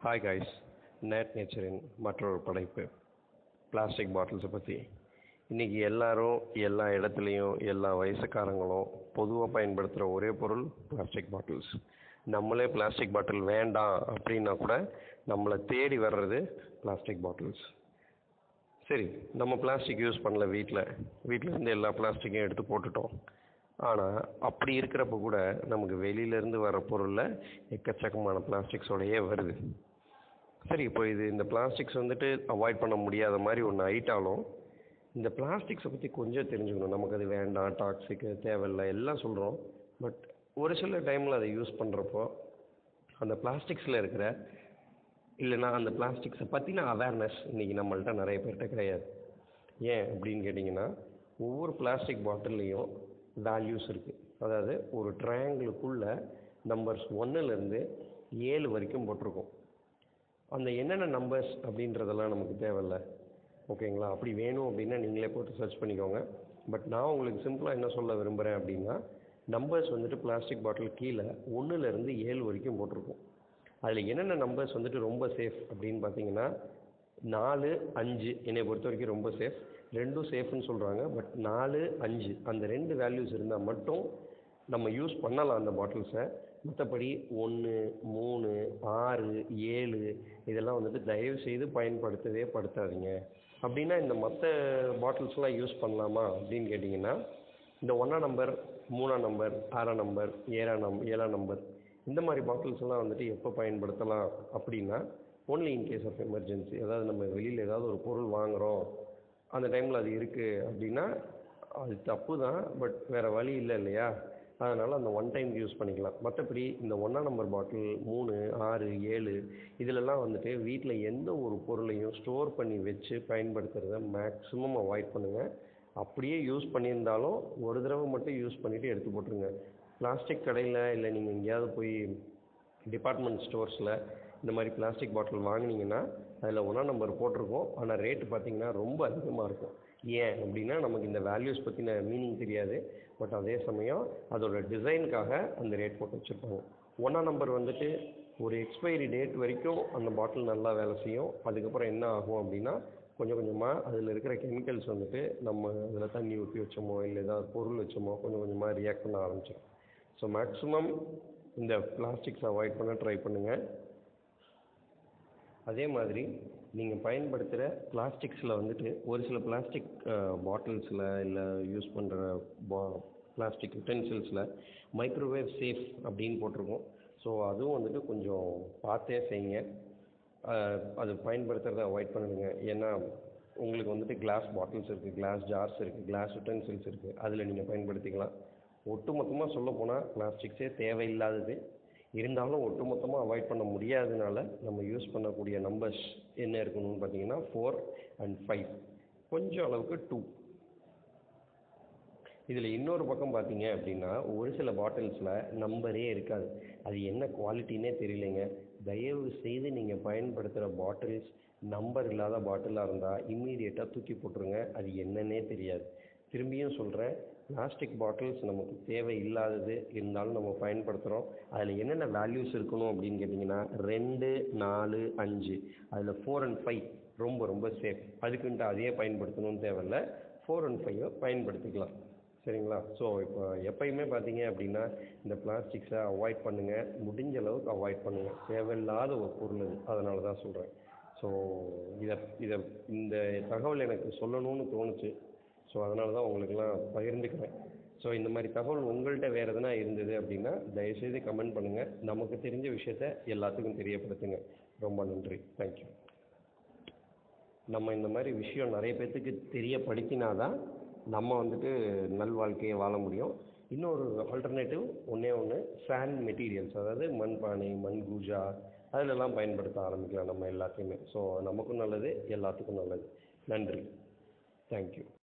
Hi guys, NAT நேச்சரின் மற்றொரு படைப்பு plastic பாட்டில்ஸை பற்றி. இன்றைக்கி எல்லாரும் எல்லா இடத்துலையும் எல்லா வயசுக்காரங்களும் பொதுவாக பயன்படுத்துகிற ஒரே பொருள் பிளாஸ்டிக் பாட்டில்ஸ். நம்மளே பிளாஸ்டிக் பாட்டில் வேண்டாம் அப்படின்னா கூட நம்மளை தேடி வர்றது பிளாஸ்டிக் பாட்டில்ஸ். சரி, நம்ம பிளாஸ்டிக் யூஸ் பண்ணல, வீட்டிலேருந்து எல்லா பிளாஸ்டிக்கையும் எடுத்து போட்டுட்டோம். ஆனால் அப்படி இருக்கிறப்ப கூட நமக்கு வெளியிலேருந்து வர பொருளில் எக்கச்சக்கமான பிளாஸ்டிக்ஸோடையே வருது. சரி, இப்போ இந்த பிளாஸ்டிக்ஸ் அவாய்ட் பண்ண முடியாத மாதிரி ஒன்று ஆயிட்டாலும் இந்த பிளாஸ்டிக்ஸை பற்றி கொஞ்சம் தெரிஞ்சுக்கணும். நமக்கு அது வேண்டாம், டாக்ஸிக்கு, தேவையில்லை எல்லாம் சொல்கிறோம். பட் ஒரு சில டைமில் அதை யூஸ் பண்ணுறப்போ அந்த பிளாஸ்டிக்ஸில் இருக்கிற இல்லைன்னா அந்த பிளாஸ்டிக்ஸை பற்றின அவேர்னஸ் இன்றைக்கி நம்மள்ட்ட நிறைய பேர்கிட்ட கிடையாது. ஏன் அப்படின்னு கேட்டிங்கன்னா, ஒவ்வொரு பிளாஸ்டிக் பாட்டில்லையும் வேல்யூஸ் இருக்குது. அதாவது ஒரு ட்ரையாங்கிளுக்குள்ளே நம்பர்ஸ் 1லேருந்து 7 வரைக்கும் போட்டிருக்கோம். அந்த என்னென்ன நம்பர்ஸ் அப்படின்றதெல்லாம் நமக்கு தேவையில்ல, ஓகேங்களா? அப்படி வேணும் அப்படின்னா நீங்களே போட்டு சர்ச் பண்ணிக்கோங்க. பட் நான் உங்களுக்கு சிம்பிளாக என்ன சொல்ல விரும்புகிறேன் அப்படின்னா, நம்பர்ஸ் பிளாஸ்டிக் பாட்டில் கீழே 1லேருந்து 7 வரைக்கும் போட்டிருக்கோம். அதில் என்னென்ன நம்பர்ஸ் ரொம்ப சேஃப் அப்படின்னு பார்த்தீங்கன்னா 4, 5 என்னை பொறுத்த வரைக்கும் ரொம்ப சேஃப். 2ம் சேஃப்னு சொல்கிறாங்க. பட் 4, 5 அந்த 2 வேல்யூஸ் இருந்தால் மட்டும் நம்ம யூஸ் பண்ணலாம் அந்த பாட்டில்ஸை. மற்றபடி 1, 3, 6, 7 இதெல்லாம் தயவு செய்து படுத்தாதீங்க. அப்படின்னா இந்த மற்ற பாட்டில்ஸ்லாம் யூஸ் பண்ணலாமா அப்படின்னு கேட்டிங்கன்னா, இந்த 1ஆம் நம்பர், 3ஆம் நம்பர், 6ஆம் நம்பர், 7ஆம் நம்பர் இந்த மாதிரி பாட்டில்ஸ்லாம் எப்போ பயன்படுத்தலாம் அப்படின்னா, only in case of emergency. அதாவது நம்ம வெளியில் ஏதாவது ஒரு பொருள் வாங்குகிறோம், அந்த டைமில் அது இருக்குது அப்படின்னா அது தப்பு தான். பட் வேறு வழி இல்லை இல்லையா? அதனால் அந்த ஒன் டைம் யூஸ் பண்ணிக்கலாம். மற்றபடி இந்த 1ஆம் நம்பர் பாட்டில், 3, 6, 7 இதிலெல்லாம் வீட்டில் எந்த ஒரு பொருளையும் ஸ்டோர் பண்ணி வச்சு பயன்படுத்துகிறத மேக்ஸிமம் அவாய்ட் பண்ணுங்கள். அப்படியே யூஸ் பண்ணியிருந்தாலும் ஒரு தடவை மட்டும் யூஸ் பண்ணிவிட்டு எடுத்து போட்டுருங்க. பிளாஸ்டிக் கடையில் இல்லை நீங்கள் எங்கேயாவது போய் டிபார்ட்மெண்ட் ஸ்டோர்ஸில் இந்த மாதிரி பிளாஸ்டிக் பாட்டில் வாங்கினீங்கன்னா அதில் 1ஆம் நம்பர் போட்டிருக்கோம். ஆனால் ரேட்டு பார்த்திங்கன்னா ரொம்ப அதிகமாக இருக்கும். ஏன் அப்படின்னா நமக்கு இந்த வேல்யூஸ் பற்றின மீனிங் தெரியாது. பட் அதே சமயம் அதோட டிசைனுக்காக அந்த ரேட் போட்டு வச்சுருப்பாங்க. 1ஆம் நம்பர் ஒரு எக்ஸ்பைரி டேட் வரைக்கும் அந்த பாட்டில் நல்லா வேலை செய்யும். அதுக்கப்புறம் என்ன ஆகும் அப்படின்னா, கொஞ்சம் கொஞ்சமாக அதில் இருக்கிற கெமிக்கல்ஸ் நம்ம அதில் தண்ணி ஊற்றி வச்சோமோ இல்லை ஏதாவது பொருள் வச்சோமோ கொஞ்சம் கொஞ்சமாக ரியாக்ட் பண்ண ஆரம்பிச்சிடும். ஸோ மேக்ஸிமம் இந்த பிளாஸ்டிக்ஸ் அவாய்ட் பண்ண ட்ரை பண்ணுங்கள். அதே மாதிரி நீங்கள் பயன்படுத்துகிற பிளாஸ்டிக்ஸில் ஒரு சில பிளாஸ்டிக் பாட்டில்ஸில் இல்லை யூஸ் பண்ணுற பிளாஸ்டிக் யுட்டென்சில்ஸில் மைக்ரோவேவ் சேஃப் அப்படின்னு போட்டிருக்கோம். ஸோ அதுவும் கொஞ்சம் பார்த்தே செய்யுங்க. அது பயன்படுத்துகிறத அவாய்ட் பண்ணிடுங்க. ஏன்னா உங்களுக்கு கிளாஸ் பாட்டில்ஸ் இருக்குது, கிளாஸ் ஜார்ஸ் இருக்குது, கிளாஸ் யுட்டென்சில்ஸ் இருக்குது. அதில் நீங்கள் பயன்படுத்திக்கலாம். ஒட்டுமொத்தமாக சொல்லப்போனால் பிளாஸ்டிக்ஸே தேவையில்லாதது. இருந்தாலும் ஒட்டுமொத்தமாக அவாய்ட் பண்ண முடியாததுனால நம்ம யூஸ் பண்ணக்கூடிய நம்பர்ஸ் என்ன இருக்கணும்னு பார்த்தீங்கன்னா 4 and 5, கொஞ்சம் அளவுக்கு 2. இதில் இன்னொரு பக்கம் பார்த்தீங்க அப்படின்னா, ஒரு சில பாட்டில்ஸில் நம்பரே இருக்காது. அது என்ன குவாலிட்டின்னே தெரியலைங்க. தயவு செய்து நீங்கள் பயன்படுத்துகிற பாட்டில்ஸ் நம்பர் இல்லாத பாட்டிலாக இருந்தால் இம்மீடியட்டாக தூக்கி போட்டுருங்க. அது என்னன்னே தெரியாது. திரும்பியும் சொல்கிறேன், பிளாஸ்டிக் பாட்டில்ஸ் நமக்கு தேவை இல்லாதது, இருந்தாலும் நம்ம பயன்படுத்துகிறோம். அதில் என்னென்ன வேல்யூஸ் இருக்கணும் அப்படின்னு கேட்டிங்கன்னா 2, 4, 5 அதில் 4 and 5 ரொம்ப ரொம்ப சேஃப். அதுக்குன்ட்டு அதையே பயன்படுத்தணும்னு தேவையில்லை. 4 and 5 பயன்படுத்திக்கலாம். சரிங்களா? ஸோ இப்போ எப்பயுமே பார்த்தீங்க அப்படின்னா இந்த பிளாஸ்டிக்ஸை அவாய்ட் பண்ணுங்கள். முடிஞ்ச அளவுக்கு அவாய்ட் பண்ணுங்கள். தேவையில்லாத ஒரு பொருள் அது, அதனால தான் சொல்கிறேன். ஸோ இதை இந்த தகவல் எனக்கு சொல்லணும்னு தோணுச்சு. ஸோ அதனால தான் உங்களுக்கெல்லாம் பகிர்ந்துக்கிறேன். ஸோ இந்த மாதிரி தகவல் உங்கள்கிட்ட வேறு எதனா இருந்தது அப்படின்னா தயவுசெய்து கமெண்ட் பண்ணுங்கள். நமக்கு தெரிஞ்ச விஷயத்த எல்லாத்துக்கும் தெரியப்படுத்துங்க. ரொம்ப நன்றி. தேங்க்யூ. நம்ம இந்த மாதிரி விஷயம் நிறைய பேர்த்துக்கு தெரியப்படுத்தினாதான் நம்ம நல்வாழ்க்கையை வாழ முடியும். இன்னொரு ஆல்டர்னேட்டிவ் ஒன்று சாண்ட் மெட்டீரியல்ஸ், அதாவது மண்பானை, மண் கூஜா அதிலெல்லாம் பயன்படுத்த ஆரம்பிக்கலாம் நம்ம எல்லாத்தையுமே. ஸோ நமக்கும் நல்லது, எல்லாத்துக்கும் நல்லது. நன்றி. தேங்க்யூ.